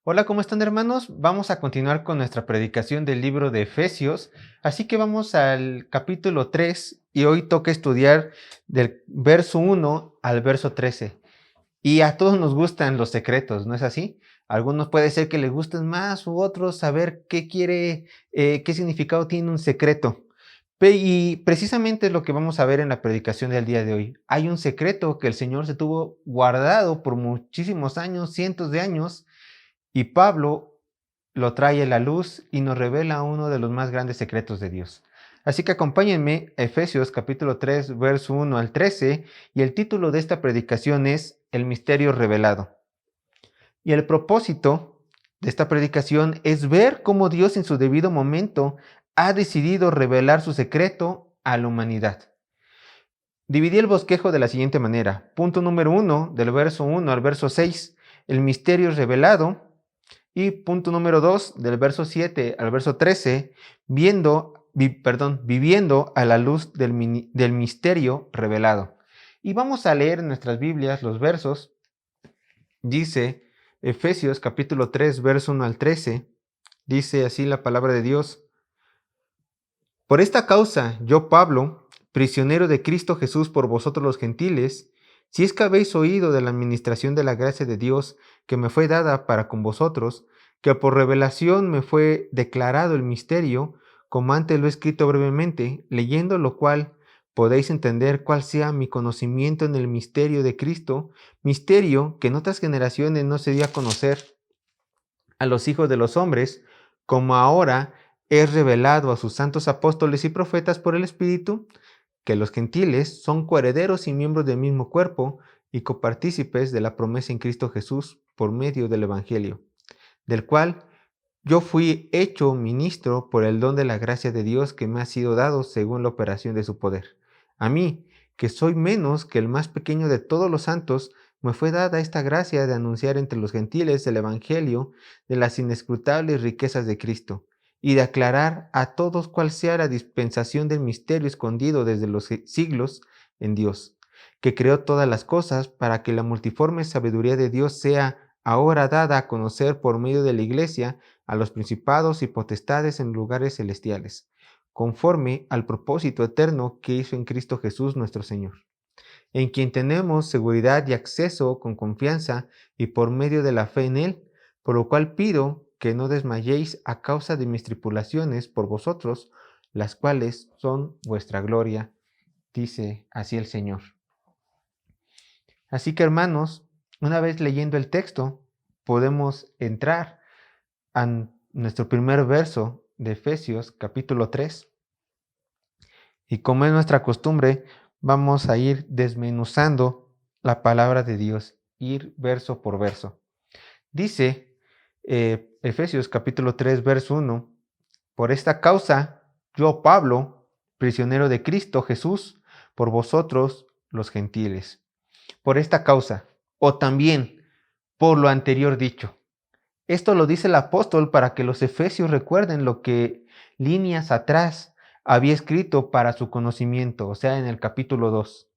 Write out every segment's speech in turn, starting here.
Hola, ¿cómo están, hermanos? Vamos a continuar con nuestra predicación del libro de Efesios, así que vamos al capítulo 3 y hoy toca estudiar del verso 1 al verso 13. Y a todos nos gustan los secretos, ¿no es así? A algunos puede ser que les gusten más u otros saber qué significado tiene un secreto. Y precisamente es lo que vamos a ver en la predicación del día de hoy. Hay un secreto que el Señor se tuvo guardado por muchísimos años, cientos de años, y Pablo lo trae a la luz y nos revela uno de los más grandes secretos de Dios. Así que acompáñenme a Efesios capítulo 3, verso 1 al 13, y el título de esta predicación es El misterio revelado. Y el propósito de esta predicación es ver cómo Dios en su debido momento ha decidido revelar su secreto a la humanidad. Dividí el bosquejo de la siguiente manera. Punto número 1, del verso 1 al verso 6, el misterio revelado. Y punto número 2, del verso 7 al verso 13, viviendo a la luz del misterio revelado. Y vamos a leer en nuestras Biblias los versos. Dice Efesios capítulo 3, verso 1 al 13. Dice así la palabra de Dios. Por esta causa, yo Pablo, prisionero de Cristo Jesús por vosotros los gentiles, si es que habéis oído de la administración de la gracia de Dios que me fue dada para con vosotros, que por revelación me fue declarado el misterio, como antes lo he escrito brevemente, leyendo lo cual podéis entender cuál sea mi conocimiento en el misterio de Cristo, misterio que en otras generaciones no se dio a conocer a los hijos de los hombres, como ahora es revelado a sus santos apóstoles y profetas por el Espíritu, que los gentiles son coherederos y miembros del mismo cuerpo y copartícipes de la promesa en Cristo Jesús por medio del Evangelio, del cual yo fui hecho ministro por el don de la gracia de Dios que me ha sido dado según la operación de su poder. A mí, que soy menos que el más pequeño de todos los santos, me fue dada esta gracia de anunciar entre los gentiles el Evangelio de las inescrutables riquezas de Cristo, y de aclarar a todos cuál sea la dispensación del misterio escondido desde los siglos en Dios, que creó todas las cosas para que la multiforme sabiduría de Dios sea ahora dada a conocer por medio de la Iglesia a los principados y potestades en lugares celestiales, conforme al propósito eterno que hizo en Cristo Jesús nuestro Señor, en quien tenemos seguridad y acceso con confianza y por medio de la fe en Él, por lo cual pido que no desmayéis a causa de mis tribulaciones por vosotros, las cuales son vuestra gloria, dice así el Señor. Así que, hermanos, una vez leyendo el texto, podemos entrar a nuestro primer verso de Efesios capítulo 3. Y como es nuestra costumbre, vamos a ir desmenuzando la palabra de Dios, ir verso por verso. Dice Efesios capítulo 3, verso 1, por esta causa, yo Pablo, prisionero de Cristo Jesús, por vosotros los gentiles. Por esta causa, o también por lo anterior dicho. Esto lo dice el apóstol para que los efesios recuerden lo que líneas atrás había escrito para su conocimiento, o sea, en el capítulo 2.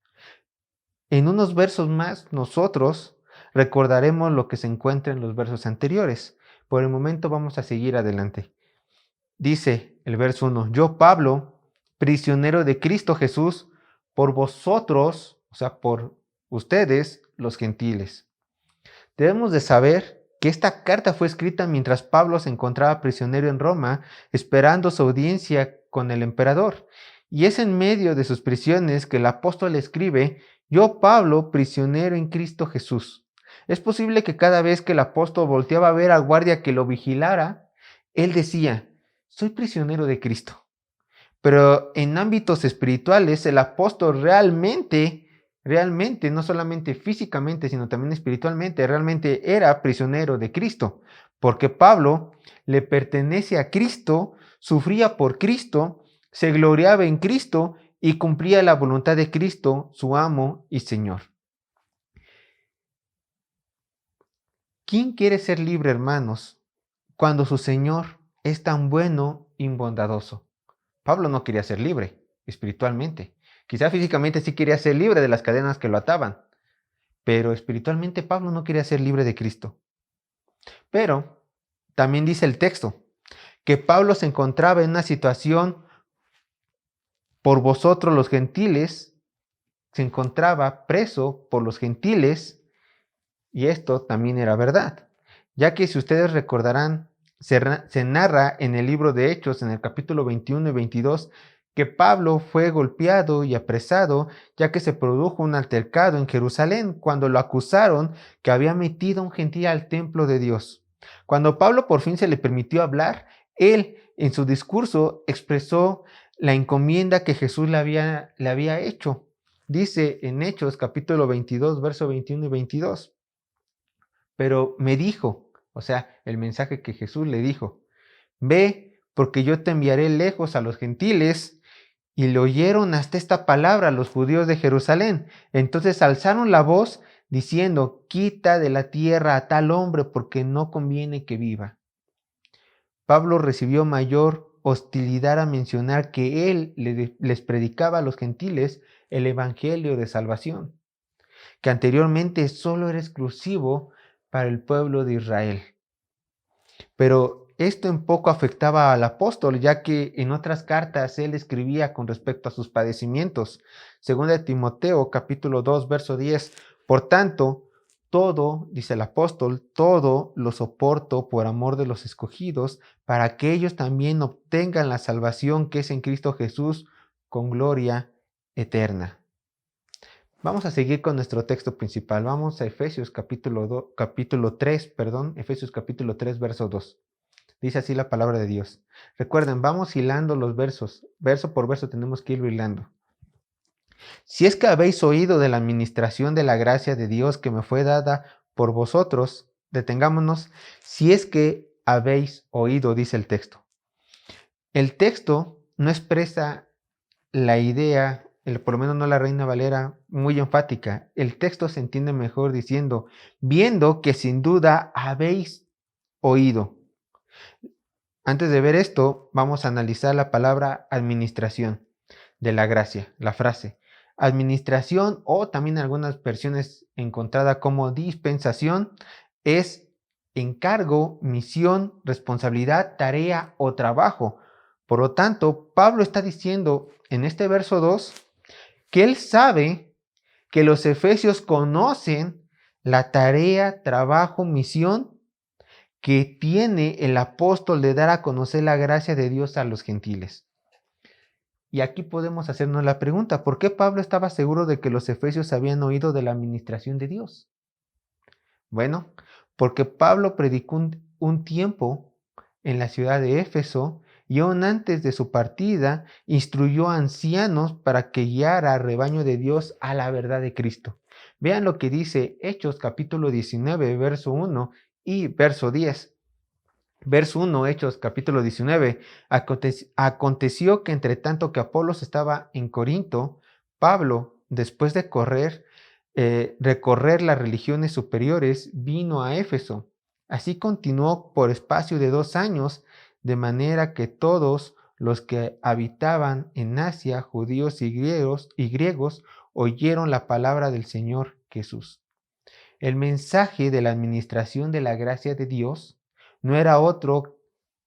En unos versos más, nosotros recordaremos lo que se encuentra en los versos anteriores. Por el momento vamos a seguir adelante. Dice el verso 1, yo Pablo, prisionero de Cristo Jesús, por vosotros, o sea, por ustedes, los gentiles. Debemos de saber que esta carta fue escrita mientras Pablo se encontraba prisionero en Roma, esperando su audiencia con el emperador. Y es en medio de sus prisiones que el apóstol escribe, yo Pablo, prisionero en Cristo Jesús. Es posible que cada vez que el apóstol volteaba a ver al guardia que lo vigilara, él decía, soy prisionero de Cristo. Pero en ámbitos espirituales, el apóstol realmente, no solamente físicamente, sino también espiritualmente, realmente era prisionero de Cristo, porque Pablo le pertenece a Cristo, sufría por Cristo, se gloriaba en Cristo y cumplía la voluntad de Cristo, su amo y Señor. ¿Quién quiere ser libre, hermanos, cuando su Señor es tan bueno y bondadoso? Pablo no quería ser libre espiritualmente. Quizá físicamente sí quería ser libre de las cadenas que lo ataban, pero espiritualmente Pablo no quería ser libre de Cristo. Pero También dice el texto que Pablo se encontraba en una situación por vosotros los gentiles, se encontraba preso por los gentiles, y esto también era verdad, ya que si ustedes recordarán, se narra en el libro de Hechos, en el capítulo 21 y 22, que Pablo fue golpeado y apresado, ya que se produjo un altercado en Jerusalén cuando lo acusaron que había metido a un gentil al templo de Dios. Cuando Pablo por fin se le permitió hablar, él en su discurso expresó la encomienda que Jesús le había hecho. Dice en Hechos capítulo 22, verso 21 y 22. Pero me dijo, o sea, el mensaje que Jesús le dijo, ve, porque yo te enviaré lejos a los gentiles. Y le oyeron hasta esta palabra los judíos de Jerusalén. Entonces alzaron la voz diciendo, quita de la tierra a tal hombre porque no conviene que viva. Pablo recibió mayor hostilidad a mencionar que él les predicaba a los gentiles el evangelio de salvación, que anteriormente solo era exclusivo para el pueblo de Israel. Pero esto en poco afectaba al apóstol, ya que en otras cartas él escribía con respecto a sus padecimientos. Según de Timoteo, capítulo 2, verso 10. Por tanto, todo, dice el apóstol, todo lo soporto por amor de los escogidos, para que ellos también obtengan la salvación que es en Cristo Jesús con gloria eterna. Vamos a seguir con nuestro texto principal. Vamos a Efesios capítulo 3, Efesios capítulo 3, verso 2. Dice así la palabra de Dios. Recuerden, vamos hilando los versos. Verso por verso tenemos que ir hilando. Si es que habéis oído de la administración de la gracia de Dios que me fue dada por vosotros, detengámonos. Si es que habéis oído, dice el texto. El texto no expresa la idea, por lo menos no la Reina Valera, muy enfática. El texto se entiende mejor diciendo, viendo que sin duda habéis oído. Antes de ver esto, vamos a analizar la palabra administración de la gracia, la frase. Administración, o también en algunas versiones encontrada como dispensación, es encargo, misión, responsabilidad, tarea o trabajo. Por lo tanto, Pablo está diciendo en este verso 2 que él sabe que los efesios conocen la tarea, trabajo, misión que tiene el apóstol de dar a conocer la gracia de Dios a los gentiles. Y aquí podemos hacernos la pregunta, ¿por qué Pablo estaba seguro de que los efesios habían oído de la administración de Dios? Bueno, porque Pablo predicó un tiempo en la ciudad de Éfeso y aún antes de su partida instruyó a ancianos para que guiara al rebaño de Dios a la verdad de Cristo. Vean lo que dice Hechos capítulo 19, verso 1 y verso 10. Verso 1, Hechos capítulo 19. Aconteció que entre tanto que Apolos estaba en Corinto, Pablo, después de recorrer las religiones superiores, vino a Éfeso. Así continuó por espacio de 2 años, de manera que todos los que habitaban en Asia, judíos y griegos, oyeron la palabra del Señor Jesús. El mensaje de la administración de la gracia de Dios no era otro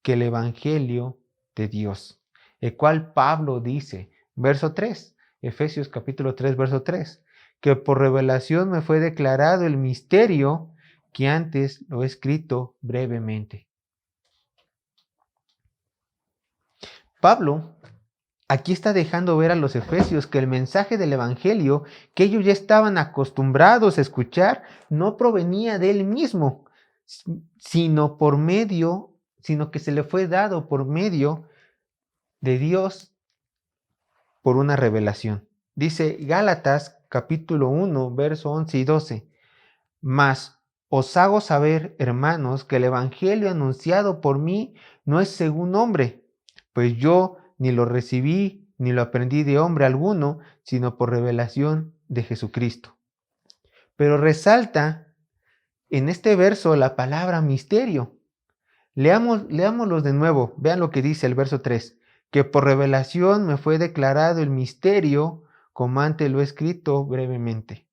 que el Evangelio de Dios, el cual Pablo dice, verso 3, Efesios capítulo 3, verso 3, que por revelación me fue declarado el misterio que antes lo he escrito brevemente. Pablo aquí está dejando ver a los efesios que el mensaje del Evangelio que ellos ya estaban acostumbrados a escuchar no provenía de él mismo, sino que se le fue dado por medio de Dios por una revelación. Dice Gálatas capítulo 1, verso 11 y 12. Mas os hago saber, hermanos, que el Evangelio anunciado por mí no es según hombre, pues yo ni lo recibí ni lo aprendí de hombre alguno, sino por revelación de Jesucristo. Pero resalta en este verso la palabra misterio. Leámoslos de nuevo. Vean lo que dice el verso 3. Que por revelación me fue declarado el misterio, como antes lo he escrito brevemente.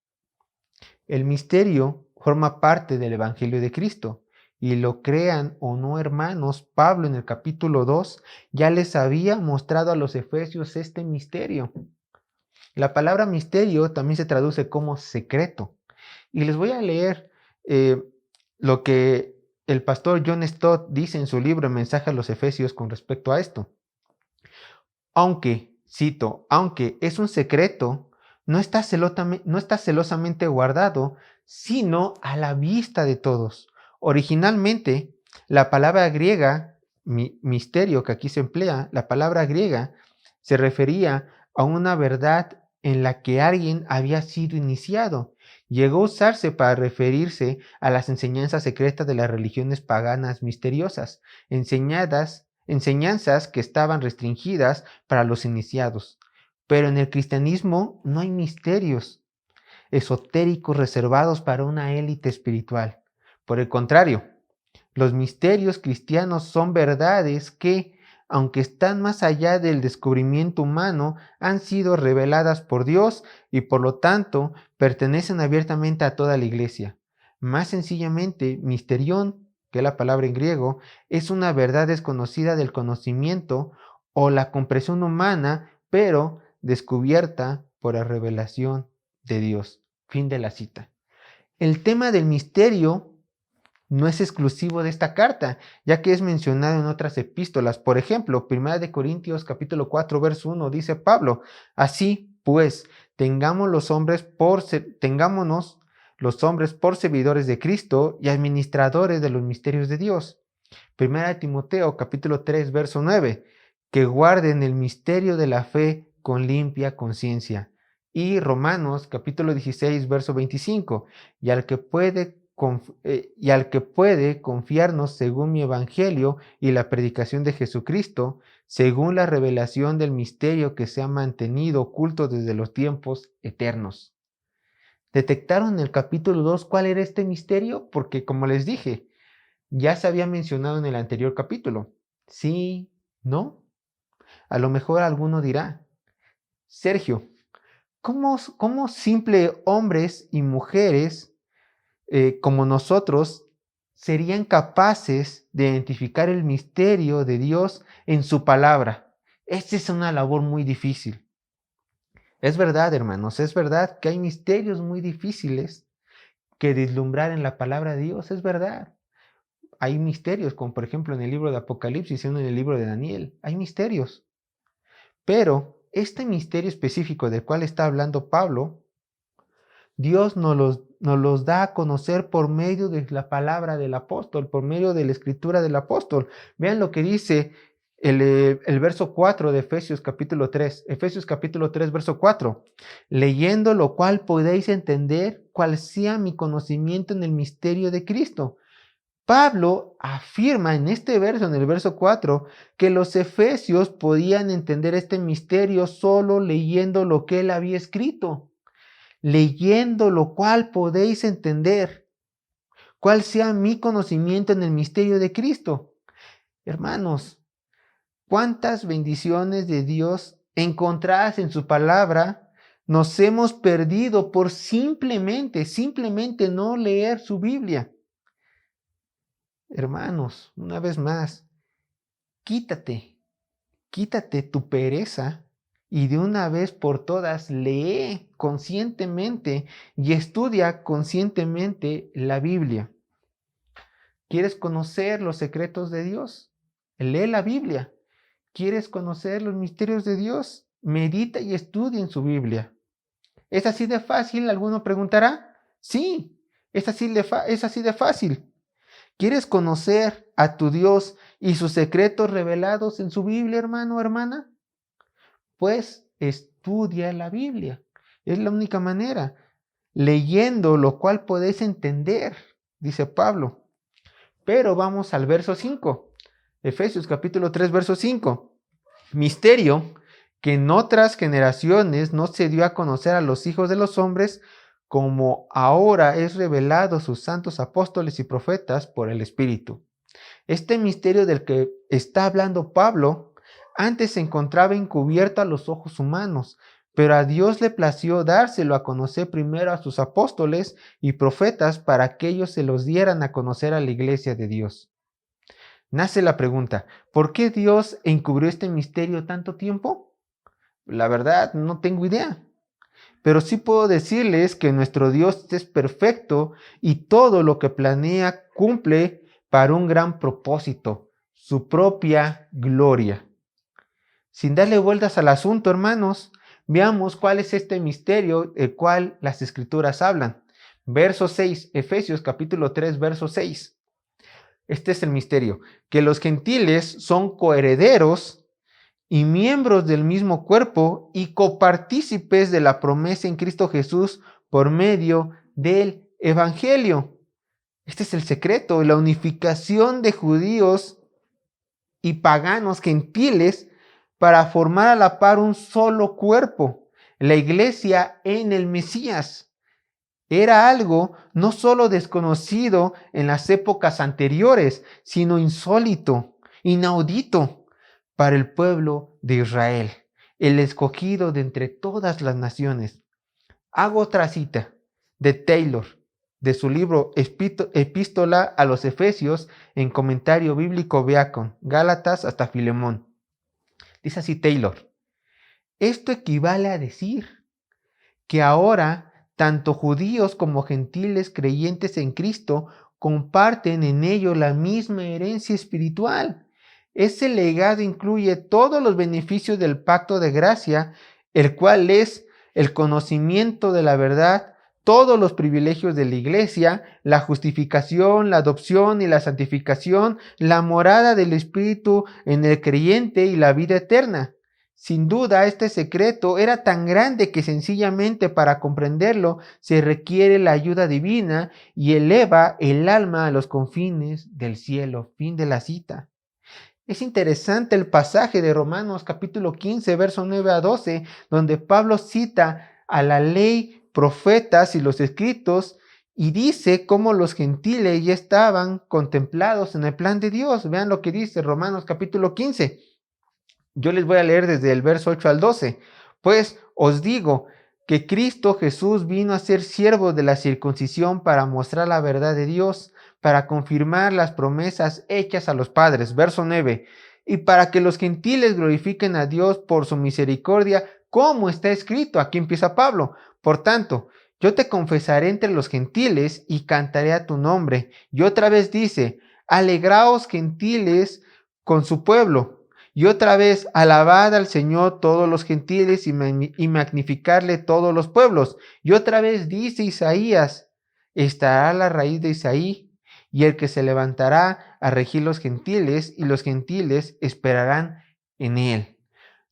El misterio forma parte del Evangelio de Cristo Y lo crean o no, hermanos, Pablo en el capítulo 2 ya les había mostrado a los efesios este misterio. La palabra misterio también se traduce como secreto. Y les voy a leer lo que el pastor John Stott dice en su libro Mensaje a los Efesios con respecto a esto. Aunque, cito, aunque es un secreto, no está celosamente guardado, sino a la vista de todos. Originalmente, la palabra griega, misterio que aquí se emplea, la palabra griega se refería a una verdad en la que alguien había sido iniciado. Llegó a usarse para referirse a las enseñanzas secretas de las religiones paganas misteriosas, enseñanzas que estaban restringidas para los iniciados. Pero en el cristianismo no hay misterios esotéricos reservados para una élite espiritual. Por el contrario, los misterios cristianos son verdades que, aunque están más allá del descubrimiento humano, han sido reveladas por Dios y por lo tanto pertenecen abiertamente a toda la iglesia. Más sencillamente, misterión, que es la palabra en griego, es una verdad desconocida del conocimiento o la comprensión humana, pero descubierta por la revelación de Dios. Fin de la cita. El tema del misterio no es exclusivo de esta carta, ya que es mencionado en otras epístolas. Por ejemplo, 1 Corintios capítulo 4, verso 1, dice Pablo, así pues, tengámonos los hombres por servidores de Cristo y administradores de los misterios de Dios. 1 Timoteo capítulo 3, verso 9, que guarden el misterio de la fe con limpia conciencia. Y Romanos capítulo 16, verso 25, y al que puede confiarnos según mi evangelio y la predicación de Jesucristo, según la revelación del misterio que se ha mantenido oculto desde los tiempos eternos. ¿Detectaron en el capítulo 2 cuál era este misterio? Porque como les dije, ya se había mencionado en el anterior capítulo. ¿Sí? ¿No? A lo mejor alguno dirá, Sergio, ¿cómo simple hombres y mujeres como nosotros serían capaces de identificar el misterio de Dios en su palabra? Esta es una labor muy difícil. Es verdad, hermanos, es verdad que hay misterios muy difíciles que vislumbrar en la palabra de Dios, es verdad. Hay misterios, como por ejemplo en el libro de Apocalipsis y en el libro de Daniel. Hay misterios. Pero este misterio específico del cual está hablando Pablo, Dios nos los da a conocer por medio de la palabra del apóstol, por medio de la escritura del apóstol. Vean lo que dice el verso 4 de Efesios capítulo 3. Efesios capítulo 3, verso 4. Leyendo lo cual podéis entender cuál sea mi conocimiento en el misterio de Cristo. Pablo afirma en este verso, en el verso 4, que los efesios podían entender este misterio solo leyendo lo que él había escrito. Leyendo lo cual podéis entender cuál sea mi conocimiento en el misterio de Cristo. Hermanos, cuántas bendiciones de Dios encontradas en su palabra nos hemos perdido por simplemente no leer su Biblia. Hermanos, una vez más, quítate tu pereza y de una vez por todas lee conscientemente y estudia conscientemente la Biblia. ¿Quieres conocer los secretos de Dios? Lee la Biblia. ¿Quieres conocer los misterios de Dios? Medita y estudia en su Biblia. ¿Es así de fácil? ¿Alguno preguntará? Sí, es así de fácil. ¿Quieres conocer a tu Dios y sus secretos revelados en su Biblia, hermano o hermana? Pues estudia la Biblia. Es la única manera. Leyendo lo cual podéis entender, dice Pablo. Pero vamos al verso 5. Efesios capítulo 3, verso 5. Misterio que en otras generaciones no se dio a conocer a los hijos de los hombres, como ahora es revelado a sus santos apóstoles y profetas por el Espíritu. Este misterio del que está hablando Pablo antes se encontraba encubierto a los ojos humanos, pero a Dios le plació dárselo a conocer primero a sus apóstoles y profetas para que ellos se los dieran a conocer a la iglesia de Dios. Nace la pregunta, ¿por qué Dios encubrió este misterio tanto tiempo? La verdad, no tengo idea. Pero sí puedo decirles que nuestro Dios es perfecto y todo lo que planea cumple para un gran propósito, su propia gloria. Sin darle vueltas al asunto, hermanos, veamos cuál es este misterio del cual las escrituras hablan. Verso 6, Efesios capítulo 3, verso 6. Este es el misterio, que los gentiles son coherederos y miembros del mismo cuerpo y copartícipes de la promesa en Cristo Jesús por medio del Evangelio. Este es el secreto, la unificación de judíos y paganos gentiles para formar a la par un solo cuerpo, la iglesia en el Mesías. Era algo no solo desconocido en las épocas anteriores, sino insólito, inaudito para el pueblo de Israel, el escogido de entre todas las naciones. Hago otra cita de Taylor, de su libro Epístola a los Efesios, en comentario bíblico Beacon, Gálatas hasta Filemón. Dice así Taylor: esto equivale a decir que ahora tanto judíos como gentiles creyentes en Cristo comparten en ello la misma herencia espiritual. Ese legado incluye todos los beneficios del pacto de gracia, el cual es el conocimiento de la verdad, todos los privilegios de la iglesia, la justificación, la adopción y la santificación, la morada del Espíritu en el creyente y la vida eterna. Sin duda, este secreto era tan grande que sencillamente para comprenderlo se requiere la ayuda divina y eleva el alma a los confines del cielo. Fin de la cita. Es interesante el pasaje de Romanos capítulo 15, verso 9 a 12, donde Pablo cita a la ley, profetas y los escritos y dice cómo los gentiles ya estaban contemplados en el plan de Dios. Vean lo que dice Romanos capítulo 15. Yo les voy a leer desde el verso 8 al 12. Pues os digo que Cristo Jesús vino a ser siervo de la circuncisión para mostrar la verdad de Dios, para confirmar las promesas hechas a los padres. Verso 9. Y para que los gentiles glorifiquen a Dios por su misericordia, como está escrito. Aquí empieza Pablo. Por tanto, yo te confesaré entre los gentiles y cantaré a tu nombre. Y otra vez dice, alegraos gentiles con su pueblo. Y otra vez, alabad al Señor todos los gentiles y magnificarle todos los pueblos. Y otra vez dice Isaías, estará la raíz de Isaí y el que se levantará a regir los gentiles y los gentiles esperarán en él.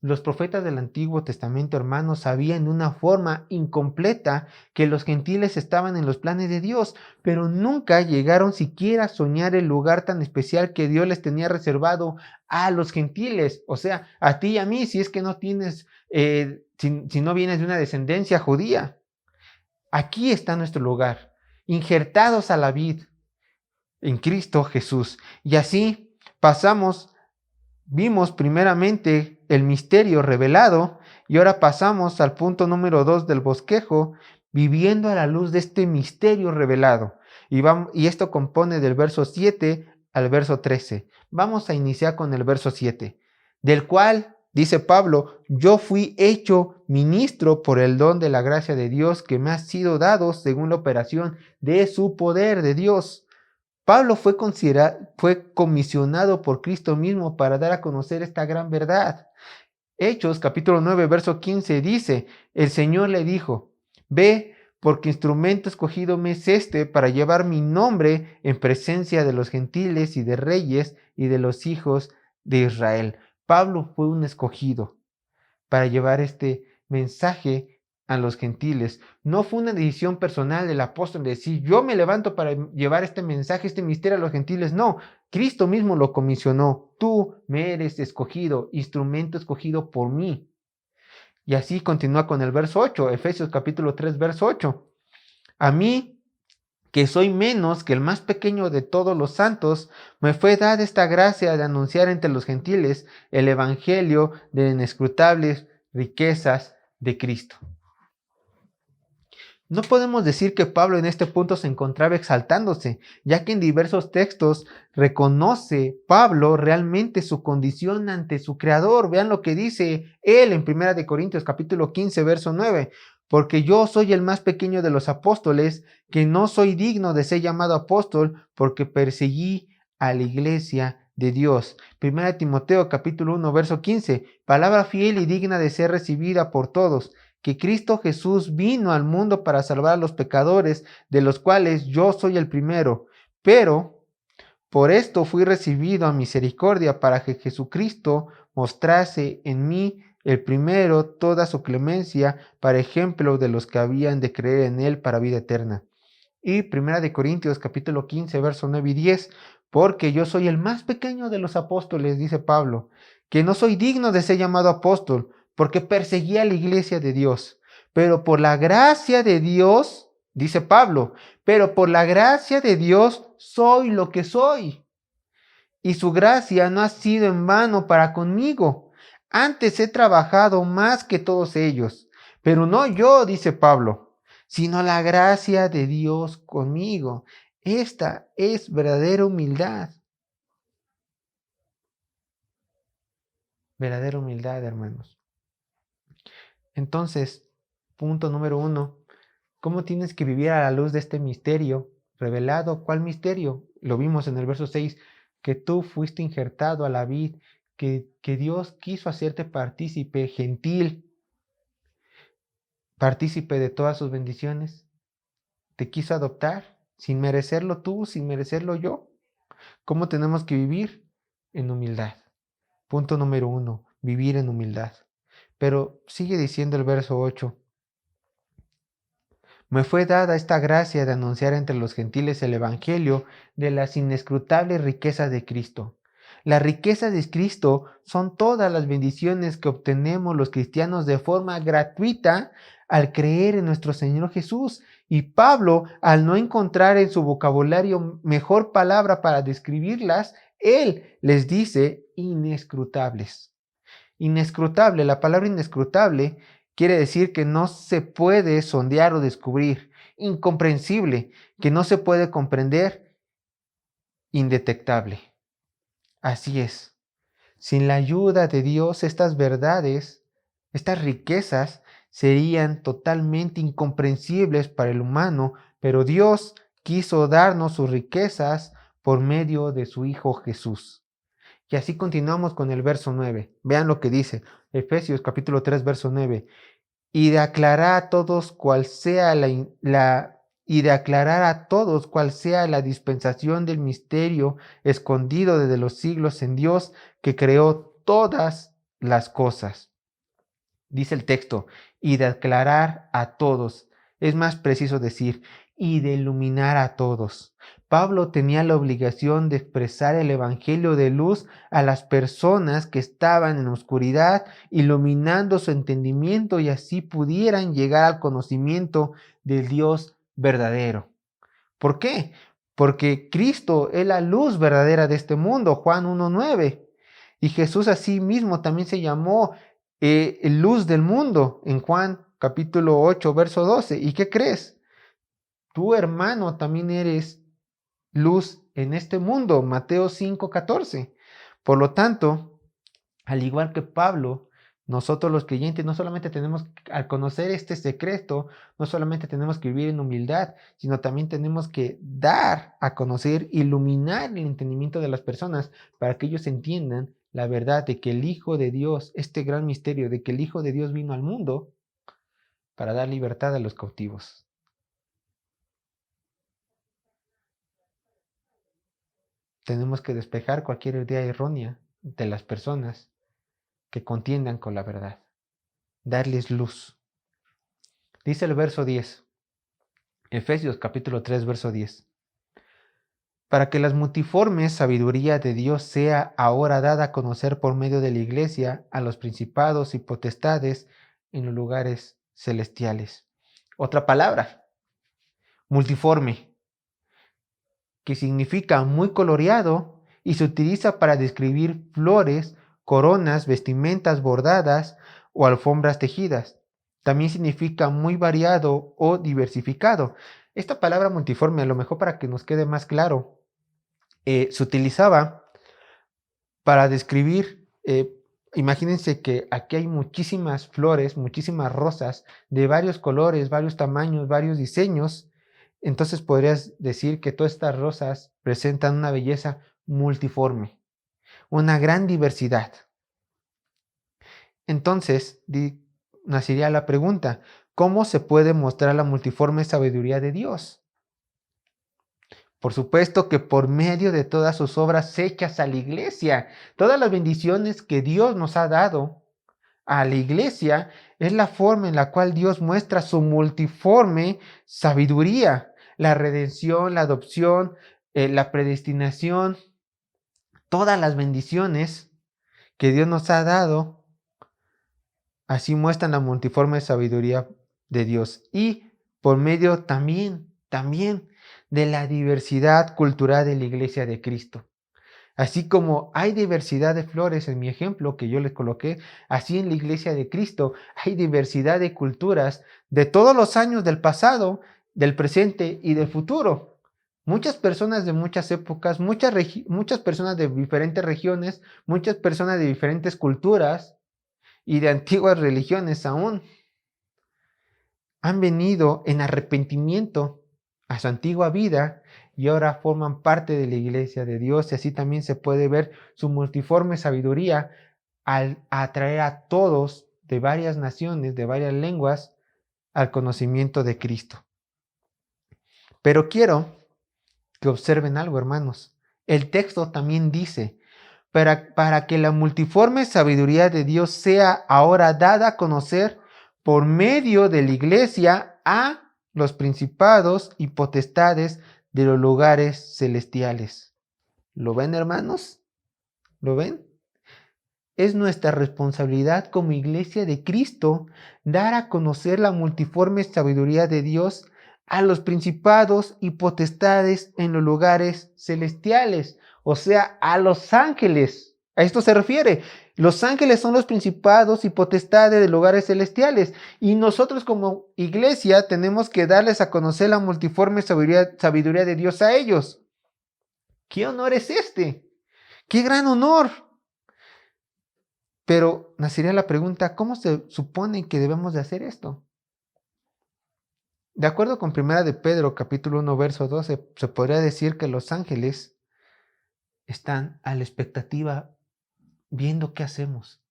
Los profetas del Antiguo Testamento, hermanos, sabían de una forma incompleta que los gentiles estaban en los planes de Dios, pero nunca llegaron siquiera a soñar el lugar tan especial que Dios les tenía reservado a los gentiles, o sea, a ti y a mí, si es que no tienes, si no vienes de una descendencia judía. Aquí está nuestro lugar, injertados a la vid en Cristo Jesús. Y así vimos primeramente el misterio revelado y ahora pasamos al punto número 2 del bosquejo, viviendo a la luz de este misterio revelado. Y esto compone del verso 7 al verso 13. Vamos a iniciar con el verso 7, del cual dice Pablo, yo fui hecho ministro por el don de la gracia de Dios que me ha sido dado según la operación de su poder de Dios. Pablo fue comisionado por Cristo mismo para dar a conocer esta gran verdad. Hechos capítulo 9, verso 15 dice, el Señor le dijo, ve, porque instrumento escogido me es este para llevar mi nombre en presencia de los gentiles y de reyes y de los hijos de Israel. Pablo fue un escogido para llevar este mensaje a los gentiles. No fue una decisión personal del apóstol de decir, yo me levanto para llevar este mensaje, este misterio a los gentiles. No, Cristo mismo lo comisionó. Tú me eres escogido, instrumento escogido por mí. Y así continúa con el verso 8, Efesios capítulo 3, verso 8. A mí, que soy menos que el más pequeño de todos los santos, me fue dada esta gracia de anunciar entre los gentiles el evangelio de inescrutables riquezas de Cristo. No podemos decir que Pablo en este punto se encontraba exaltándose, ya que en diversos textos reconoce Pablo realmente su condición ante su Creador. Vean lo que dice él en 1 Corintios capítulo 15, verso 9. Porque yo soy el más pequeño de los apóstoles, que no soy digno de ser llamado apóstol, porque perseguí a la iglesia de Dios. 1 Timoteo capítulo 1, verso 15. Palabra fiel y digna de ser recibida por todos, que Cristo Jesús vino al mundo para salvar a los pecadores, de los cuales yo soy el primero. Pero por esto fui recibido a misericordia, para que Jesucristo mostrase en mí el primero toda su clemencia, para ejemplo de los que habían de creer en él para vida eterna. Y 1 Corintios capítulo 15, verso 9 y 10, porque yo soy el más pequeño de los apóstoles, dice Pablo, que no soy digno de ser llamado apóstol, porque perseguí a la iglesia de Dios. Pero por la gracia de Dios, dice Pablo, pero por la gracia de Dios soy lo que soy. Y su gracia no ha sido en vano para conmigo. Antes he trabajado más que todos ellos. Pero no yo, dice Pablo, sino la gracia de Dios conmigo. Esta es verdadera humildad. Verdadera humildad, hermanos. Entonces, punto número 1. ¿Cómo tienes que vivir a la luz de este misterio revelado? ¿Cuál misterio? Lo vimos en el verso 6, que tú fuiste injertado a la vid, que Dios quiso hacerte partícipe, gentil, partícipe de todas sus bendiciones. Te quiso adoptar, sin merecerlo tú, sin merecerlo yo. ¿Cómo tenemos que vivir? En humildad. Punto número 1, vivir en humildad. Pero sigue diciendo el verso 8. Me fue dada esta gracia de anunciar entre los gentiles el evangelio de las inescrutables riquezas de Cristo. Las riquezas de Cristo son todas las bendiciones que obtenemos los cristianos de forma gratuita al creer en nuestro Señor Jesús. Y Pablo, al no encontrar en su vocabulario mejor palabra para describirlas, él les dice inescrutables. Inescrutable, la palabra inescrutable quiere decir que no se puede sondear o descubrir. Incomprensible, que no se puede comprender. Indetectable. Así es. Sin la ayuda de Dios, estas verdades, estas riquezas, serían totalmente incomprensibles para el humano, pero Dios quiso darnos sus riquezas por medio de su Hijo Jesús. Y así continuamos con el verso 9. Vean lo que dice Efesios capítulo 3, verso 9. Y de aclarar a todos cuál sea la dispensación del misterio escondido desde los siglos en Dios, que creó todas las cosas. Dice el texto, y de aclarar a todos. Es más preciso decir, y de iluminar a todos. Pablo tenía la obligación de expresar el evangelio de luz a las personas que estaban en oscuridad, iluminando su entendimiento y así pudieran llegar al conocimiento del Dios verdadero. ¿Por qué? Porque Cristo es la luz verdadera de este mundo, Juan 1:9. Y Jesús así mismo también se llamó luz del mundo en Juan capítulo 8, verso 12. ¿Y qué crees? Tu hermano también eres luz en este mundo, Mateo 5:14. Por lo tanto, al igual que Pablo, nosotros los creyentes no solamente tenemos, al conocer este secreto, no solamente tenemos que vivir en humildad, sino también tenemos que dar a conocer, iluminar el entendimiento de las personas para que ellos entiendan la verdad de que el Hijo de Dios, este gran misterio de que el Hijo de Dios vino al mundo para dar libertad a los cautivos. Tenemos que despejar cualquier idea errónea de las personas que contiendan con la verdad. Darles luz. Dice el verso 10. Efesios capítulo 3, verso 10. Para que la multiforme sabiduría de Dios sea ahora dada a conocer por medio de la iglesia a los principados y potestades en los lugares celestiales. Otra palabra, multiforme, que significa muy coloreado y se utiliza para describir flores, coronas, vestimentas bordadas o alfombras tejidas. También significa muy variado o diversificado. Esta palabra multiforme, a lo mejor para que nos quede más claro, se utilizaba para describir, imagínense que aquí hay muchísimas flores, muchísimas rosas de varios colores, varios tamaños, varios diseños. Entonces podrías decir que todas estas rosas presentan una belleza multiforme, una gran diversidad. Entonces, nacería la pregunta, ¿cómo se puede mostrar la multiforme sabiduría de Dios? Por supuesto que por medio de todas sus obras hechas a la iglesia, todas las bendiciones que Dios nos ha dado a la iglesia es la forma en la cual Dios muestra su multiforme sabiduría, la redención, la adopción, la predestinación, todas las bendiciones que Dios nos ha dado, así muestran la multiforme sabiduría de Dios y por medio también de la diversidad cultural de la iglesia de Cristo. Así como hay diversidad de flores en mi ejemplo que yo les coloqué, así en la iglesia de Cristo hay diversidad de culturas de todos los años del pasado, del presente y del futuro. Muchas personas de muchas épocas, muchas personas de diferentes regiones, muchas personas de diferentes culturas y de antiguas religiones aún han venido en arrepentimiento a su antigua vida y ahora forman parte de la iglesia de Dios y así también se puede ver su multiforme sabiduría al atraer a todos de varias naciones, de varias lenguas, al conocimiento de Cristo. Pero quiero que observen algo, hermanos. El texto también dice, para que la multiforme sabiduría de Dios sea ahora dada a conocer por medio de la iglesia a los principados y potestades de los lugares celestiales. ¿Lo ven, hermanos? ¿Lo ven? Es nuestra responsabilidad como iglesia de Cristo dar a conocer la multiforme sabiduría de Dios a los principados y potestades en los lugares celestiales, o sea, a los ángeles. A esto se refiere. Los ángeles son los principados y potestades de lugares celestiales y nosotros como iglesia tenemos que darles a conocer la multiforme sabiduría de Dios a ellos. ¿Qué honor es este? ¡Qué gran honor! Pero nacería la pregunta, ¿cómo se supone que debemos de hacer esto? De acuerdo con 1 de Pedro, capítulo 1, verso 12, se podría decir que los ángeles están a la expectativa viendo qué hacemos.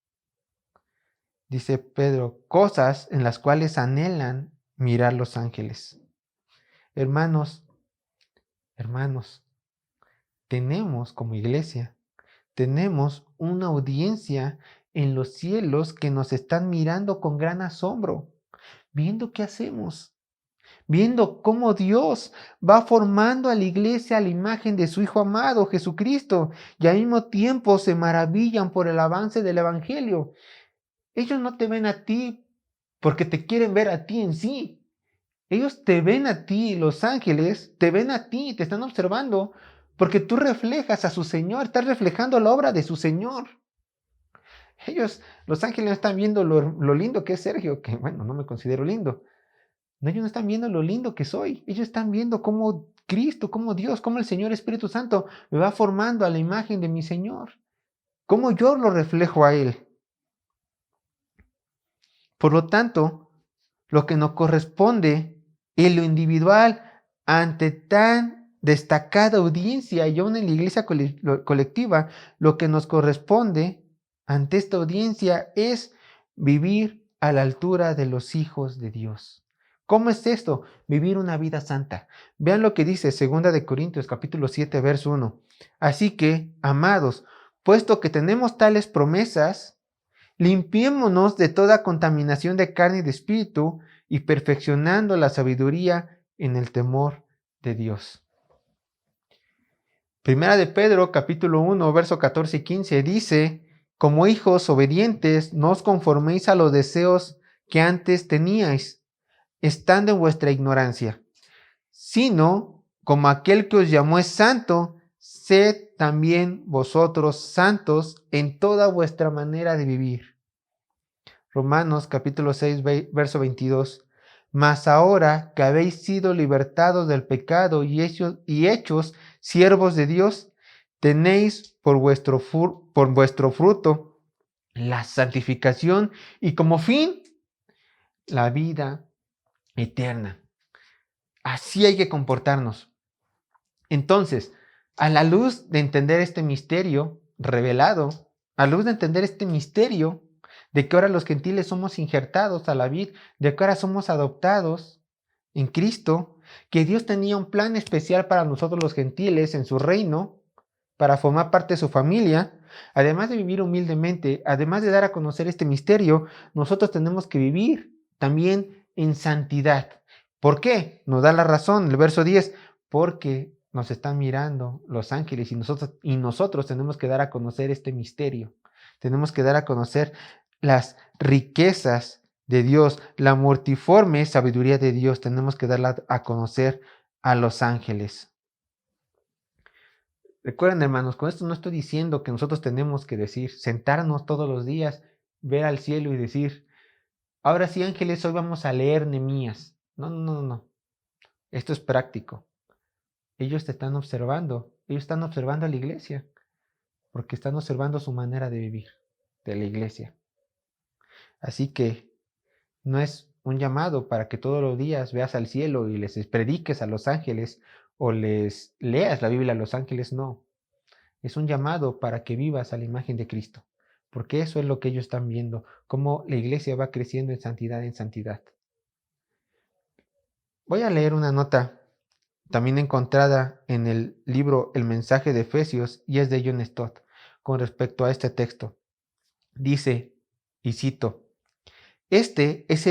Dice Pedro, cosas en las cuales anhelan mirar los ángeles. Hermanos, tenemos como iglesia, tenemos una audiencia en los cielos que nos están mirando con gran asombro, viendo qué hacemos, viendo cómo Dios va formando a la iglesia a la imagen de su Hijo amado, Jesucristo, y al mismo tiempo se maravillan por el avance del Evangelio. Ellos no te ven a ti porque te quieren ver a ti en sí. Ellos te ven a ti, los ángeles, te ven a ti, te están observando, porque tú reflejas a su Señor, estás reflejando la obra de su Señor. Ellos, los ángeles, están viendo lo lindo que es Sergio, que bueno, no me considero lindo. No, ellos no están viendo lo lindo que soy. Ellos están viendo cómo Cristo, cómo Dios, cómo el Señor Espíritu Santo me va formando a la imagen de mi Señor. Cómo yo lo reflejo a Él. Por lo tanto, lo que nos corresponde en lo individual ante tan destacada audiencia y aún en la iglesia colectiva, lo que nos corresponde ante esta audiencia es vivir a la altura de los hijos de Dios. ¿Cómo es esto? Vivir una vida santa. Vean lo que dice 2 de Corintios capítulo 7, verso 1. Así que, amados, puesto que tenemos tales promesas, limpiémonos de toda contaminación de carne y de espíritu y perfeccionando la sabiduría en el temor de Dios. Primera de Pedro, capítulo 1, verso 14 y 15 dice, como hijos obedientes, no os conforméis a los deseos que antes teníais, estando en vuestra ignorancia, sino como aquel que os llamó es santo, sed también vosotros santos en toda vuestra manera de vivir. Romanos capítulo 6, verso 22. Mas ahora que habéis sido libertados del pecado y hechos siervos de Dios, tenéis por vuestro fruto la santificación y como fin la vida eterna. Así hay que comportarnos. Entonces, a la luz de entender este misterio revelado, a la luz de entender este misterio de que ahora los gentiles somos injertados a la vid, de que ahora somos adoptados en Cristo, que Dios tenía un plan especial para nosotros los gentiles en su reino, para formar parte de su familia, además de vivir humildemente, además de dar a conocer este misterio, nosotros tenemos que vivir también en santidad. ¿Por qué? Nos da la razón el verso 10, porque nos están mirando los ángeles y nosotros tenemos que dar a conocer este misterio. Tenemos que dar a conocer las riquezas de Dios, la multiforme sabiduría de Dios. Tenemos que darla a conocer a los ángeles. Recuerden, hermanos, con esto no estoy diciendo que nosotros tenemos que decir, sentarnos todos los días, ver al cielo y decir, ahora sí, ángeles, hoy vamos a leer Nehemías. No, no, no, no. Esto es práctico. Ellos te están observando. Ellos están observando a la iglesia. Porque están observando su manera de vivir de la iglesia. Así que no es un llamado para que todos los días veas al cielo y les prediques a los ángeles o les leas la Biblia a los ángeles. No. Es un llamado para que vivas a la imagen de Cristo. Porque eso es lo que ellos están viendo. Cómo la iglesia va creciendo en santidad en santidad. Voy a leer una nota también encontrada en el libro El mensaje de Efesios y es de John Stott con respecto a este texto. Dice, y cito, este es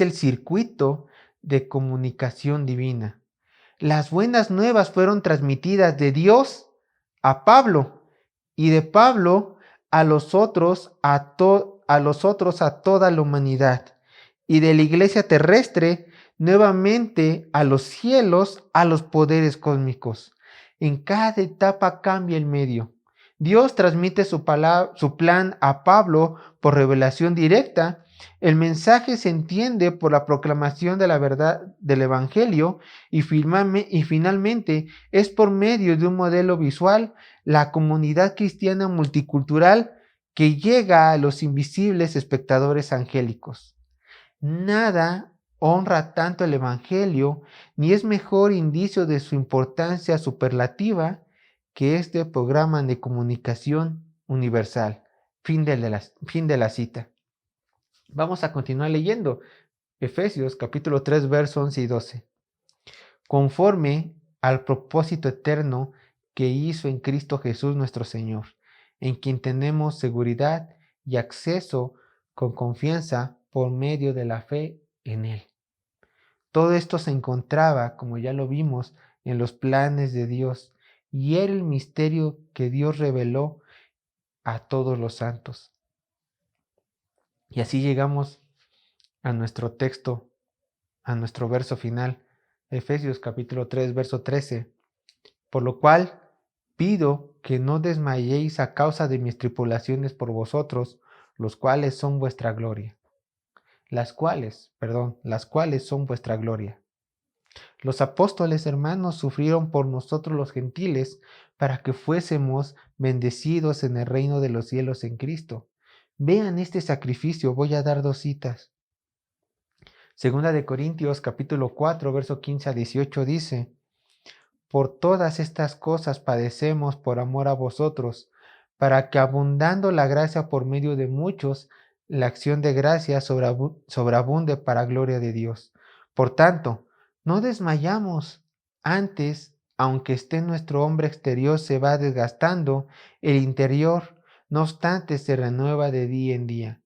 el circuito de comunicación divina. Las buenas nuevas fueron transmitidas de Dios a Pablo y de Pablo a los otros a toda la humanidad y de la iglesia terrestre nuevamente a los cielos, a los poderes cósmicos. En cada etapa cambia el medio. Dios transmite su plan a Pablo por revelación directa. El mensaje se entiende por la proclamación de la verdad del Evangelio y finalmente es por medio de un modelo visual la comunidad cristiana multicultural que llega a los invisibles espectadores angélicos. Nada honra tanto el Evangelio, ni es mejor indicio de su importancia superlativa que este programa de comunicación universal. Fin de la cita. Vamos a continuar leyendo Efesios capítulo 3, versos 11 y 12. Conforme al propósito eterno que hizo en Cristo Jesús nuestro Señor, en quien tenemos seguridad y acceso con confianza por medio de la fe en Él. Todo esto se encontraba, como ya lo vimos, en los planes de Dios y era el misterio que Dios reveló a todos los santos. Y así llegamos a nuestro texto, a nuestro verso final, Efesios capítulo 3, verso 13. Por lo cual pido que no desmayéis a causa de mis tribulaciones por vosotros, los cuales son vuestra gloria. Las cuales son vuestra gloria. Los apóstoles hermanos sufrieron por nosotros los gentiles para que fuésemos bendecidos en el reino de los cielos en Cristo. Vean este sacrificio, voy a dar 2 citas. Segunda de Corintios capítulo 4, verso 15 a 18 dice, por todas estas cosas padecemos por amor a vosotros, para que abundando la gracia por medio de muchos, la acción de gracia sobreabunde para gloria de Dios. Por tanto, no desmayamos. Antes, aunque esté nuestro hombre exterior se va desgastando, el interior, no obstante, se renueva de día en día.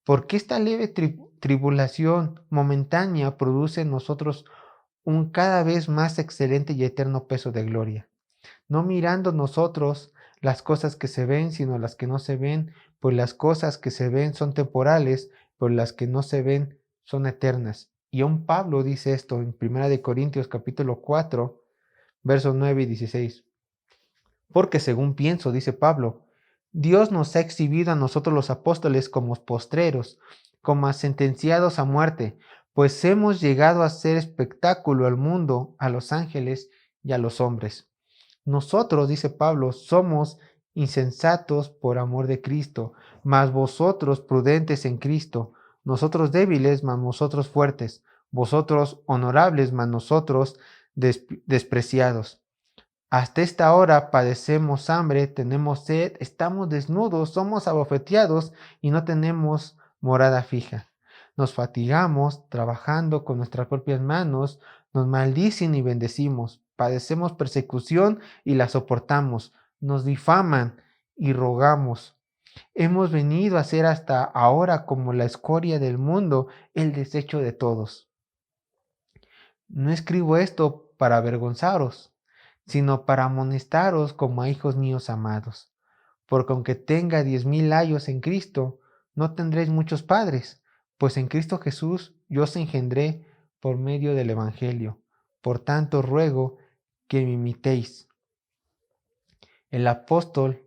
Porque esta leve tribulación momentánea produce en nosotros un cada vez más excelente y eterno peso de gloria, no mirando nosotros las cosas que se ven, sino las que no se ven, pues las cosas que se ven son temporales, pues las que no se ven son eternas. Y aún Pablo dice esto en 1 Corintios capítulo 4, versos 9 y 16. Porque según pienso, dice Pablo, Dios nos ha exhibido a nosotros los apóstoles como postreros, como sentenciados a muerte, pues hemos llegado a ser espectáculo al mundo, a los ángeles y a los hombres. Nosotros, dice Pablo, somos insensatos por amor de Cristo, mas vosotros prudentes en Cristo, nosotros débiles, mas vosotros fuertes, vosotros honorables, mas nosotros despreciados. Hasta esta hora padecemos hambre, tenemos sed, estamos desnudos, somos abofeteados y no tenemos morada fija. Nos fatigamos trabajando con nuestras propias manos, nos maldicen y bendecimos, padecemos persecución y la soportamos, nos difaman y rogamos. Hemos venido a ser hasta ahora como la escoria del mundo, el desecho de todos. No escribo esto para avergonzaros, sino para amonestaros como a hijos míos amados. Porque aunque tenga 10,000 años en Cristo, no tendréis muchos padres, pues en Cristo Jesús yo os engendré por medio del Evangelio. Por tanto, ruego que me imitéis. El apóstol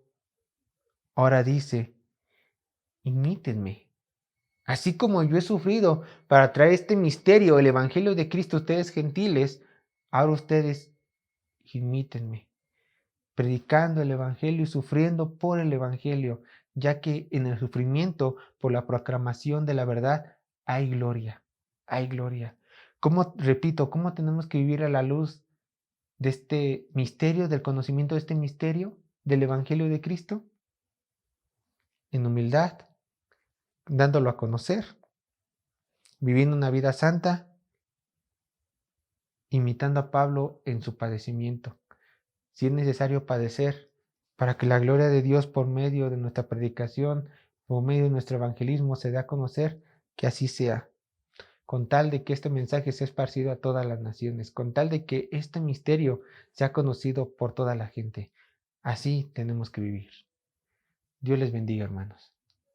ahora dice, imítenme. Así como yo he sufrido para traer este misterio, el Evangelio de Cristo a ustedes gentiles, ahora ustedes imítenme, predicando el Evangelio y sufriendo por el Evangelio, ya que en el sufrimiento por la proclamación de la verdad hay gloria, hay gloria. ¿Cómo, repito, cómo tenemos que vivir a la luz de este misterio, del conocimiento de este misterio, del Evangelio de Cristo? En humildad, dándolo a conocer, viviendo una vida santa, imitando a Pablo en su padecimiento. Si es necesario padecer para que la gloria de Dios por medio de nuestra predicación, por medio de nuestro evangelismo se dé a conocer, que así sea, con tal de que este mensaje sea esparcido a todas las naciones, con tal de que este misterio sea conocido por toda la gente. Así tenemos que vivir. Dios les bendiga, hermanos.